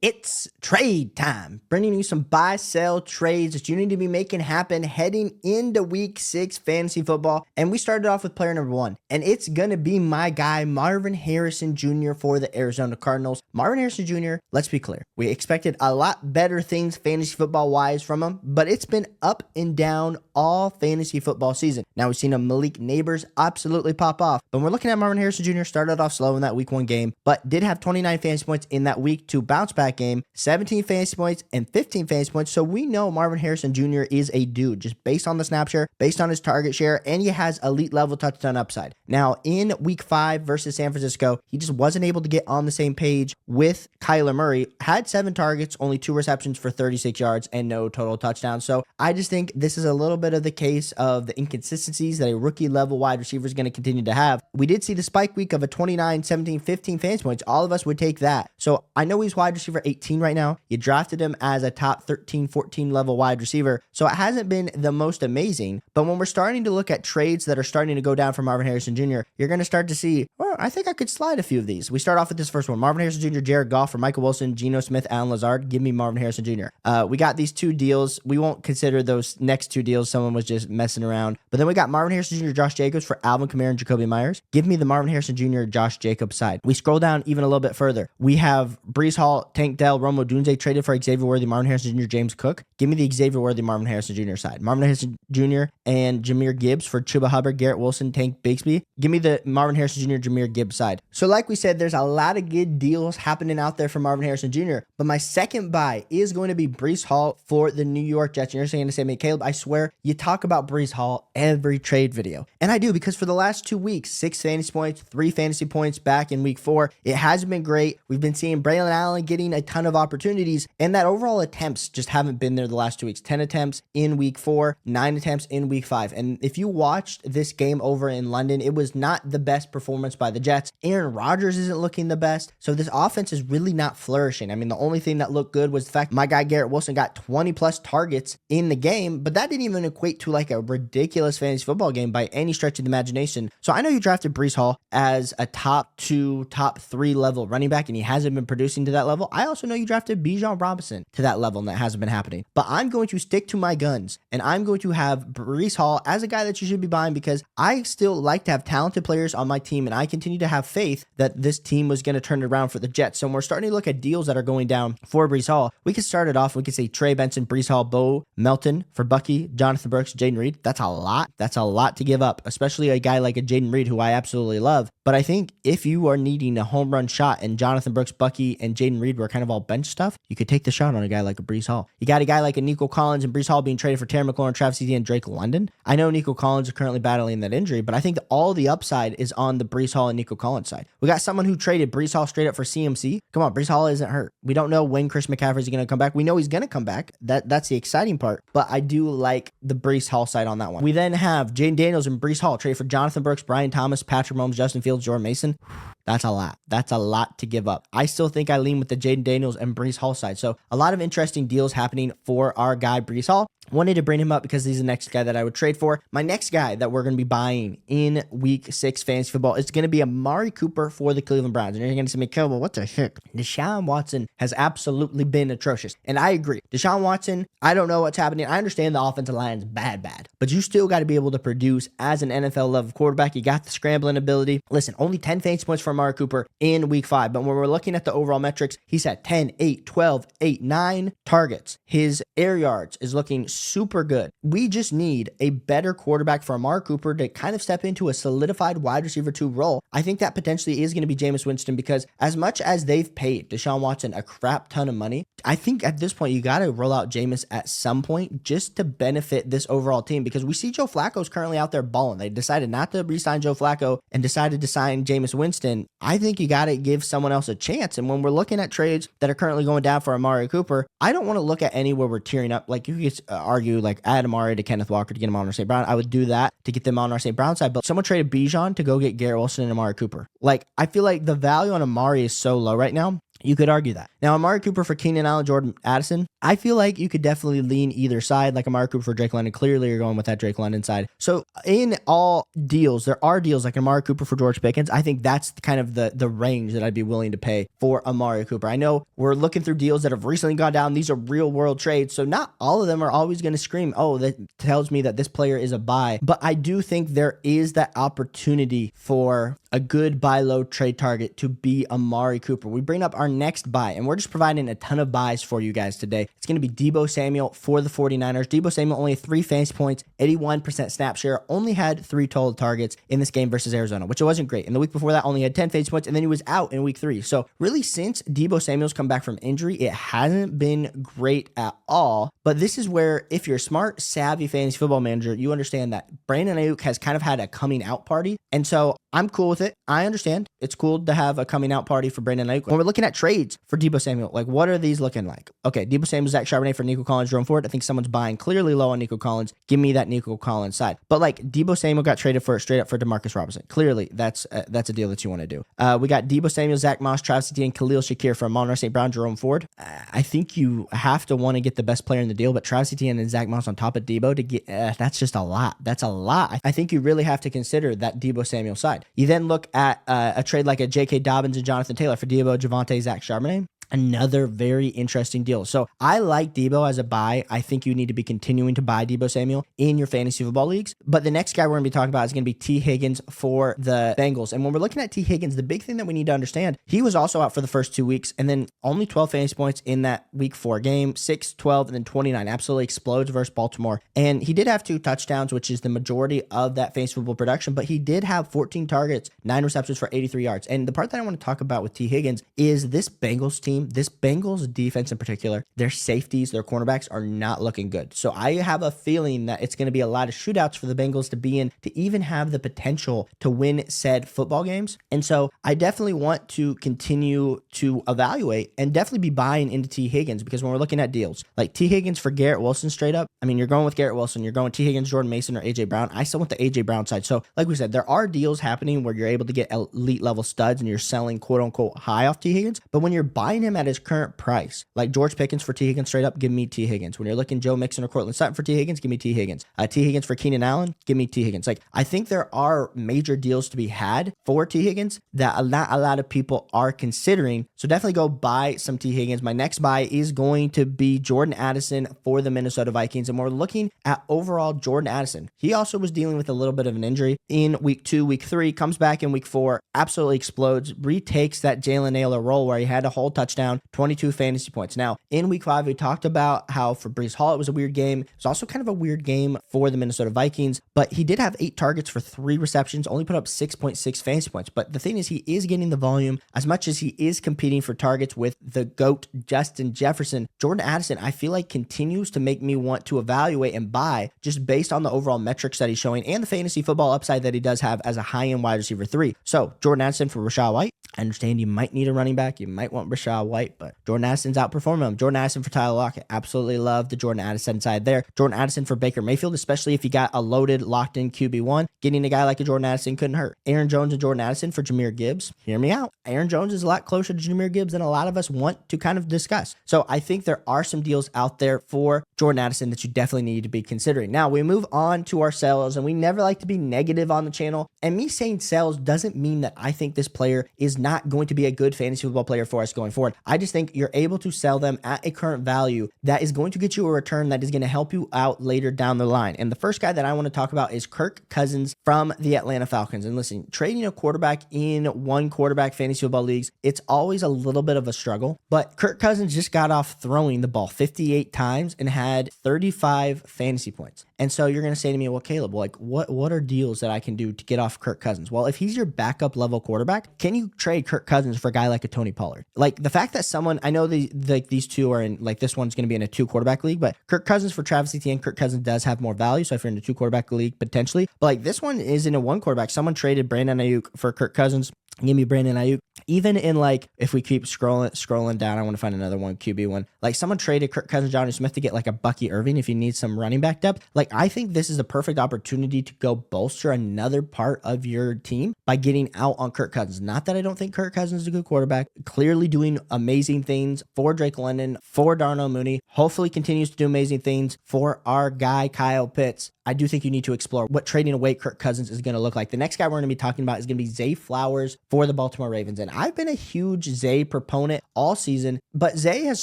It's trade time, bringing you some buy, sell trades that you need to be making happen heading into week 6 fantasy football. And we started off with player number 1, and it's going to be my guy, Marvin Harrison Jr. for the Arizona Cardinals. Marvin Harrison Jr., let's be clear, we expected a lot better things fantasy football wise from him, but it's been up and down all fantasy football season. Now we've seen a Malik Neighbors absolutely pop off, but we're looking at Marvin Harrison Jr. started off slow in that week 1 game, but did have 29 fantasy points in that week 2 bounce back game, 17 fantasy points and 15 fantasy points. So we know Marvin Harrison Jr. is a dude just based on the snap share, based on his target share, and he has elite level touchdown upside. Now in week 5 versus San Francisco, he just wasn't able to get on the same page with Kyler Murray. Had 7 targets, only 2 receptions for 36 yards and no total touchdowns. So I just think this is a little bit of the case of the inconsistencies that a rookie level wide receiver is going to continue to have. We did see the spike week of a 29, 17, 15 fantasy points. All of us would take that. So I know he's wide receiver 18 right now. You drafted him as a top 13, 14 level wide receiver. So it hasn't been the most amazing. But when we're starting to look at trades that are starting to go down for Marvin Harrison Jr., you're going to start to see, well, I think I could slide a few of these. We start off with this first one. Marvin Harrison Jr., Jared Goff for Michael Wilson, Geno Smith, Alan Lazard. Give me Marvin Harrison Jr. We got these 2 deals. We won't consider those next 2 deals. Someone was just messing around. But then we got Marvin Harrison Jr., Josh Jacobs for Alvin Kamara and Jakobi Meyers. Give me the Marvin Harrison Jr., Josh Jacobs side. We scroll down even a little bit further. We have Breece Hall, Tank Dell, Romo Dunze traded for Xavier Worthy, Marvin Harrison Jr., James Cook. Give me the Xavier Worthy, Marvin Harrison Jr. side. Marvin Harrison Jr. and Jahmyr Gibbs for Chuba Hubbard, Garrett Wilson, Tank Bigsby. Give me the Marvin Harrison Jr., Jahmyr Gibbs side. So like we said, there's a lot of good deals happening out there for Marvin Harrison Jr., but my second buy is going to be Breece Hall for the New York Jets. And you're saying to say, "Mate, Caleb, I swear you talk about Breece Hall every trade video." And I do, because for the last 2 weeks, 6 fantasy points, 3 fantasy points back in week 4. It hasn't been great. We've been seeing Braylon Allen getting a ton of opportunities, and that overall attempts just haven't been there the last 2 weeks. 10 attempts in week 4, 9 attempts in week 5. And if you watched this game over in London, it was not the best performance by the Jets. Aaron Rodgers isn't looking the best. So this offense is really not flourishing. I mean, the only thing that looked good was the fact my guy Garrett Wilson got 20 plus targets in the game, but that didn't even equate to like a ridiculous fantasy football game by any stretch of the imagination. So I know you drafted Breece Hall as a top 2, top 3 level running back, and he hasn't been producing to that level. I also know you drafted Bijan Robinson to that level, and that hasn't been happening. But I'm going to stick to my guns, and I'm going to have Breece Hall as a guy that you should be buying, because I still like to have talented players on my team, and I continue to have faith that this team was going to turn it around for the Jets. So when we're starting to look at deals that are going down for Breece Hall, we can start it off. We can say Trey Benson, Breece Hall, Bo Melton for Bucky, Jonathan Brooks, Jaden Reed. That's a lot. That's a lot to give up, especially a guy like a Jaden Reed, who I absolutely love. But I think if you are needing a home run shot and Jonathan Brooks, Bucky, and Jaden Reed were kind of all bench stuff, you could take the shot on a guy like a Breece Hall. You got a guy like a Nico Collins and Breece Hall being traded for Terry McLaurin, Travis Etienne, and Drake London. I know Nico Collins is currently battling that injury, but I think that all the upside is on the Breece Hall and Nico Collins side. We got someone who traded Breece Hall straight up for CMC. Come on, Breece Hall isn't hurt. We don't know when Chris McCaffrey is going to come back. We know he's going to come back. That's the exciting part, but I do like the Breece Hall side on that one. We then have Jaden Daniels and Breece Hall traded for Jonathan Brooks, Brian Thomas, Patrick Mahomes, Justin Fields, Jordan Mason. That's a lot. That's a lot to give up. I still think I lean with the Jaden Daniels and Breece Hall side. So a lot of interesting deals happening for our guy, Breece Hall. Wanted to bring him up because he's the next guy that I would trade for. My next guy that we're going to be buying in week 6 fantasy football is going to be Amari Cooper for the Cleveland Browns. And you're going to say, "Michael, well, what the heck?" Deshaun Watson has absolutely been atrocious. And I agree. Deshaun Watson, I don't know what's happening. I understand the offensive line is bad. But you still got to be able to produce as an NFL level quarterback. You got the scrambling ability. Listen, only 10 fantasy points for Amari Cooper in week 5. But when we're looking at the overall metrics, he's at 10, 8, 12, 8, 9 targets. His air yards is looking super good. We just need a better quarterback for Amari Cooper to kind of step into a solidified wide receiver 2 role. I think that potentially is going to be Jameis Winston, because as much as they've paid Deshaun Watson a crap ton of money, I think at this point you got to roll out Jameis at some point just to benefit this overall team, because we see Joe Flacco's currently out there balling. They decided not to re-sign Joe Flacco and decided to sign Jameis Winston. I think you got to give someone else a chance. And when we're looking at trades that are currently going down for Amari Cooper, I don't want to look at anywhere we're tearing up. Like you could argue like add Amari to Kenneth Walker to get him on our St. Brown. I would do that to get them on our St. Brown side. But someone traded Bijan to go get Garrett Wilson and Amari Cooper. Like I feel like the value on Amari is so low right now. You could argue that. Now, Amari Cooper for Keenan Allen, Jordan Addison, I feel like you could definitely lean either side, like Amari Cooper for Drake London. Clearly, you're going with that Drake London side. So in all deals, there are deals like Amari Cooper for George Pickens. I think that's kind of the range that I'd be willing to pay for Amari Cooper. I know we're looking through deals that have recently gone down. These are real world trades, so not all of them are always going to scream, oh, that tells me that this player is a buy. But I do think there is that opportunity for a good buy low trade target to be Amari Cooper. We bring up our next buy, and we're just providing a ton of buys for you guys today. It's going to be Deebo Samuel for the 49ers. Deebo Samuel only had 3 fantasy points, 81% snap share, only had 3 total targets in this game versus Arizona, which wasn't great. And the week before that, only had 10 fantasy points, and then he was out in week 3. So really, since Deebo Samuel's come back from injury, it hasn't been great at all. But this is where, if you're a smart, savvy fantasy football manager, you understand that Brandon Ayuk has kind of had a coming out party. And so I'm cool with it. I understand. It's cool to have a coming out party for Brandon Ayuk. When we're looking at trades for Deebo Samuel, like, what are these looking like? Okay, Deebo Samuel, Zach Charbonnet for Nico Collins, Jerome Ford. I think someone's buying clearly low on Nico Collins. Give me that Nico Collins side. But like, Deebo Samuel got traded for straight up for DeMarcus Robinson. Clearly, that's a deal that you want to do. We got Deebo Samuel, Zach Moss, Travis Etienne, Khalil Shakir from Monroe St. Brown, Jerome Ford. I think you have to want to get the best player in the deal, but Travis Etienne and Zach Moss on top of Deebo to get, that's just a lot. That's a lot. I think you really have to consider that Deebo Samuel side. You then look at a trade like a J.K. Dobbins and Jonathan Taylor for Deebo, Javonte, Zach Charbonnet. Another very interesting deal. So I like Deebo as a buy. I think you need to be continuing to buy Deebo Samuel in your fantasy football leagues. But the next guy we're going to be talking about is going to be T. Higgins for the Bengals. And when we're looking at T. Higgins, the big thing that we need to understand, he was also out for the first 2 weeks, and then only 12 fantasy points in that week 4 game, 6, 12, and then 29. Absolutely explodes versus Baltimore. And he did have 2 touchdowns, which is the majority of that fantasy football production, but he did have 14 targets, 9 receptions for 83 yards. And the part that I want to talk about with T. Higgins is this Bengals team, this Bengals defense in particular, their safeties, their cornerbacks are not looking good. So I have a feeling that it's going to be a lot of shootouts for the Bengals to be in to even have the potential to win said football games. And so I definitely want to continue to evaluate and definitely be buying into T. Higgins, because when we're looking at deals like T. Higgins for Garrett Wilson straight up, I mean, you're going with Garrett Wilson, you're going T. Higgins, Jordan Mason, or A.J. Brown. I still want the A.J. Brown side. So like we said, there are deals happening where you're able to get elite level studs and you're selling quote unquote high off T. Higgins. But when you're buying him at his current price, like George Pickens for T. Higgins straight up, give me T. Higgins. When you're looking Joe Mixon or Cortland Sutton for T. Higgins, give me T. Higgins. T. Higgins for Keenan Allen, give me T. Higgins. Like, I think there are major deals to be had for T. Higgins that not a lot of people are considering. So definitely go buy some T. Higgins. My next buy is going to be Jordan Addison for the Minnesota Vikings. And we're looking at overall Jordan Addison. He also was dealing with a little bit of an injury in week 2, week 3, comes back in week 4, absolutely explodes, retakes that Jalen Naylor role where he had a whole touchdown, 22 fantasy points. Now, in week 5, we talked about how for Breece Hall, it was a weird game. It was also kind of a weird game for the Minnesota Vikings, but he did have 8 targets for 3 receptions, only put up 6.6 fantasy points. But the thing is, he is getting the volume as much as he is competing for targets with the GOAT, Justin Jefferson. Jordan Addison, I feel like, continues to make me want to evaluate and buy just based on the overall metrics that he's showing and the fantasy football upside that he does have as a high-end wide receiver 3. So Jordan Addison for Rachaad White. I understand you might need a running back. You might want Rachaad White, but Jordan Addison's outperforming him. Jordan Addison for Tyler Lockett. Absolutely love the Jordan Addison side there. Jordan Addison for Baker Mayfield, especially if you got a loaded, locked-in QB1. Getting a guy like a Jordan Addison couldn't hurt. Aaron Jones and Jordan Addison for Jahmyr Gibbs. Hear me out. Aaron Jones is a lot closer to Jahmyr Gibbs than a lot of us want to kind of discuss. So I think there are some deals out there for Jordan Addison that you definitely need to be considering. Now, we move on to our sells, and we never like to be negative on the channel. And me saying sells doesn't mean that I think this player is not going to be a good fantasy football player for us going forward. I just think you're able to sell them at a current value that is going to get you a return that is going to help you out later down the line. And the first guy that I want to talk about is Kirk Cousins from the Atlanta Falcons. And listen, trading a quarterback in one quarterback fantasy football leagues, it's always a little bit of a struggle. But Kirk Cousins just got off throwing the ball 58 times and had 35 fantasy points. And so you're going to say to me, well, Caleb, like what are deals that I can do to get off Kirk Cousins? Well, if he's your backup level quarterback, can you trade Kirk Cousins for a guy like a Tony Pollard? Like, the fact that someone, I know these two are in, like, this one's going to be in a 2 quarterback league, but Kirk Cousins for Travis Etienne, Kirk Cousins does have more value. So if you're in a 2 quarterback league, potentially, but like this one is in a 1 quarterback. Someone traded Brandon Ayuk for Kirk Cousins. Give me Brandon Ayuk. even in like, if we keep scrolling down, I want to find another one, QB one. Like someone traded Kirk Cousins, Johnny Smith to get like a Bucky Irving if you need some running back depth. Like I think this is a perfect opportunity to go bolster another part of your team by getting out on Kirk Cousins. Not that I don't think Kirk Cousins is a good quarterback, clearly doing amazing things for Drake London, for Darnell Mooney, hopefully continues to do amazing things for our guy, Kyle Pitts. I do think you need to explore what trading away Kirk Cousins is going to look like. The next guy we're going to be talking about is going to be Zay Flowers for the Baltimore Ravens. And I've been a huge Zay proponent all season, but Zay has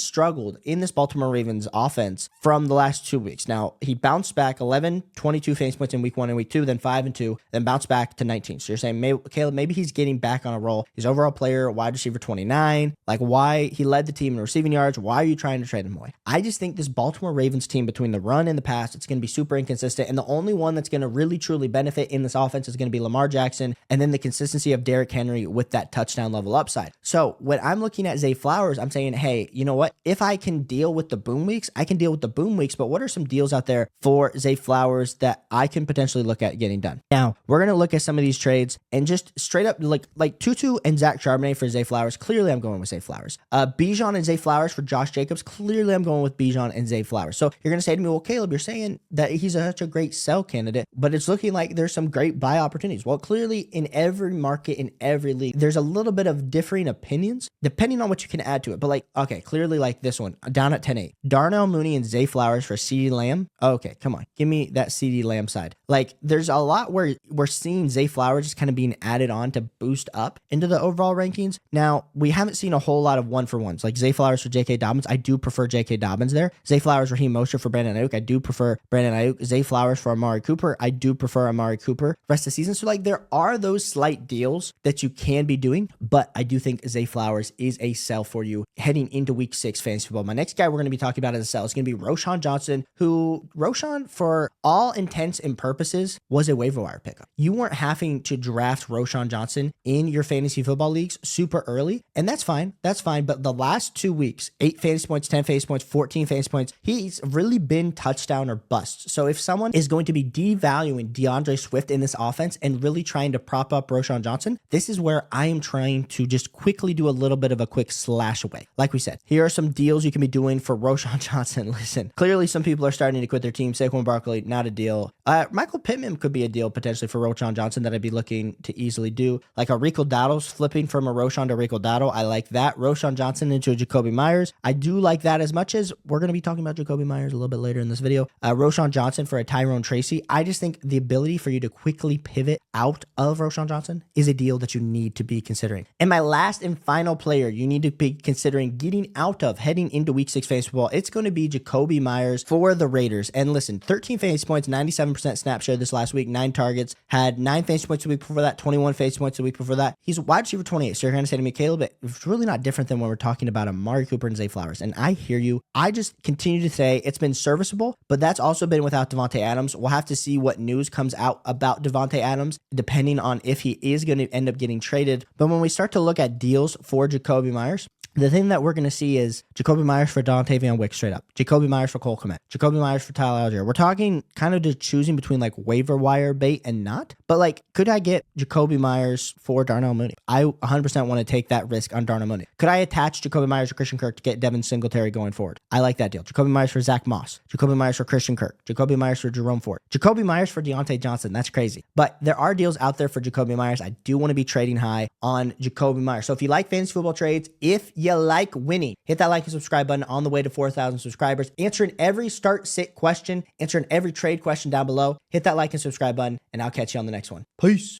struggled in this Baltimore Ravens offense from the last 2 weeks. Now, he bounced back 11, 22 fantasy points in week 1 and week 2, then 5 and 2, then bounced back to 19. So you're saying, Caleb, maybe he's getting back on a roll. He's overall player, wide receiver 29. Like why he led the team in receiving yards. Why are you trying to trade him away? I just think this Baltimore Ravens team between the run and the pass, it's going to be super inconsistent. And the only one that's going to really truly benefit in this offense is going to be Lamar Jackson, and then the consistency of Derrick Henry with that touchdown level upside. So when I'm looking at Zay Flowers, I'm saying, hey, you know what? If I can deal with the boom weeks, I can deal with the boom weeks, but what are some deals out there for Zay Flowers that I can potentially look at getting done? Now, we're going to look at some of these trades and just straight up like Tutu and Zach Charbonnet for Zay Flowers. Clearly, I'm going with Zay Flowers. Bijan and Zay Flowers for Josh Jacobs. Clearly, I'm going with Bijan and Zay Flowers. So you're going to say to me, well, Caleb, you're saying that he's such a great sell candidate, but it's looking like there's some great buy opportunities. Well, clearly in every market, in every league, there's a little bit of differing opinions depending on what you can add to it. But like, okay, clearly like this one down at 10-8, Darnell Mooney and Zay Flowers for CeeDee Lamb. Okay, come on. Give me that CeeDee Lamb side. Like there's a lot where we're seeing Zay Flowers just kind of being added on to boost up into the overall rankings. Now, we haven't seen a whole lot of 1-for-1s like Zay Flowers for J.K. Dobbins. I do prefer J.K. Dobbins there. Zay Flowers, Raheem Mostert for Brandon Ayuk. I do prefer Brandon Ayuk. Zay Flowers for Amari Cooper. I do prefer Amari Cooper rest of the season. So like there are those slight deals that you can be doing, but I do think Zay Flowers is a sell for you heading into week 6 fantasy football. My next guy we're going to be talking about as a sell is going to be Roschon Johnson, who Roschon for all intents and purposes was a waiver wire pickup. You weren't having to draft Roschon Johnson in your fantasy football leagues super early, and that's fine. That's fine. But the last 2 weeks, 8 fantasy points, 10 fantasy points, 14 fantasy points, he's really been touchdown or bust. So if someone is going to be devaluing DeAndre Swift in this offense and really trying to prop up Roschon Johnson, this is where I am trying to just quickly do a little bit of a quick slash away. Like we said, here are some deals you can be doing for Roschon Johnson. Listen, clearly some people are starting to quit their team. Saquon Barkley, not a deal. Michael Pittman could be a deal potentially for Roschon Johnson that I'd be looking to easily do. Like a Rico Dowdle's flipping from a Roschon to Rico Dowdle. I like that. Roschon Johnson into a Jakobi Meyers. I do like that as much as we're going to be talking about Jakobi Meyers a little bit later in this video. Roschon Johnson for a Tyrone Tracy. I just think the ability for you to quickly pivot out of Roschon Johnson is a deal that you need to be considering. And my last and final player you need to be considering getting out of heading into week 6 fantasy football, it's going to be Jakobi Meyers for the Raiders. And listen, 13 fantasy points, 97% snap share this last week, 9 targets, had 9 fantasy points the week before that, 21 fantasy points the week before that. He's wide receiver 28. So you're going to say to me, Caleb, it's really not different than when we're talking about Amari Cooper and Zay Flowers. And I hear you. I just continue to say it's been serviceable, but that's also been without Devontae Adams. We'll have to see what news comes out about Devontae Adams, depending on if he is going to end up getting traded. But when we start to look at deals for Jakobi Meyers, the thing that we're going to see is Jakobi Meyers for Dontavian Wicks straight up. Jakobi Meyers for Cole Kmet. Jakobi Meyers for Tyler Algier. We're talking kind of just choosing between like waiver wire bait and not. But like, could I get Jakobi Meyers for Darnell Mooney? I 100% want to take that risk on Darnell Mooney. Could I attach Jakobi Meyers or Christian Kirk to get Devin Singletary going forward? I like that deal. Jakobi Meyers for Zach Moss. Jakobi Meyers for Christian Kirk. Jakobi Meyers for Jerome Ford. Jakobi Meyers for Deontay Johnson. That's crazy. But there are deals out there for Jakobi Meyers. I do want to be trading high on Jakobi Meyers. So if you like fantasy football trades, if you like winning, hit that like and subscribe button on the way to 4,000 subscribers. Answering every start sit question, answering every trade question down below. Hit that like and subscribe button, and I'll catch you on the next one. Peace.